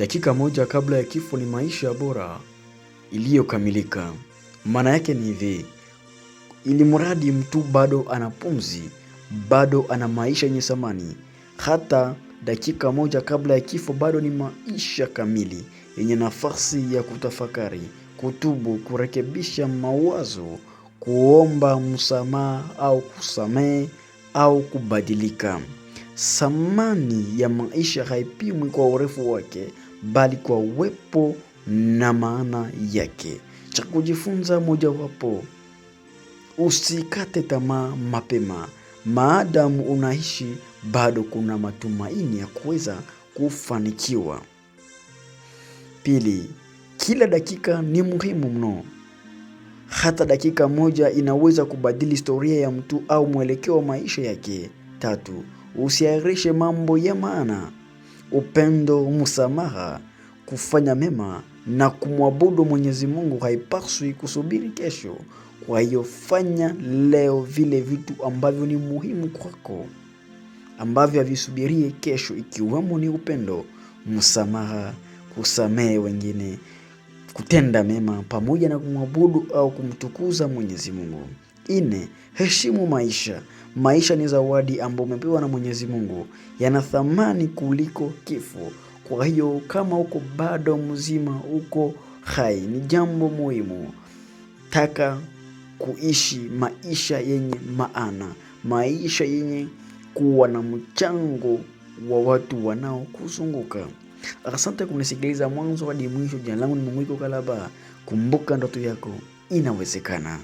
Dakika moja kabla ya kifo ni maisha bora iliyokamilika. Maana yake ni hivi, ili mradi mtu bado ana pumzi, bado ana maisha yenye thamani, hata dakika moja kabla ya kifo bado ni maisha kamili yenye nafasi ya kutafakari, kutubu, kurekebisha mawazo, kuomba msamaha au kusamehe au kubadilika. Thamani ya maisha haipimwi kwa urefu wake, bali kwa uwepo na maana yake. Cha kujifunza mojawapo, usikate tamaa mapema. Maadamu unaishi, bado kuna matumaini ya kuweza kufanikiwa. Pili, kila dakika ni muhimu mno. Hata dakika moja inaweza kubadili historia ya mtu au mwelekeo wa maisha yake. Tatu, usiahirishe mambo ya maana. Upendo, msamaha, kufanya mema na kumwabudu Mwenyezi Mungu haipaswi kusubiri kesho. Kwa hiyo fanya leo vile vitu ambavyo ni muhimu kwako, ambavyo havisubirie kesho, ikiwemo ni upendo, msamaha, kusamehe wengine, kutenda mema pamoja na kumwabudu au kumtukuza Mwenyezi Mungu. 4, heshimu maisha. Maisha ni zawadi ambayo umepewa na Mwenyezi Mungu, yana thamani kuliko kifo. Kwa hiyo kama uko bado mzima, uko hai, ni jambo muhimu. Taka kuishi maisha yenye maana, maisha yenye kuwa na mchango wa watu wanaokuzunguka. Asante kunisikiliza mwanzo hadi mwisho. Jina langu ni Munguiko Kalaba. Kumbuka, ndoto yako inawezekana.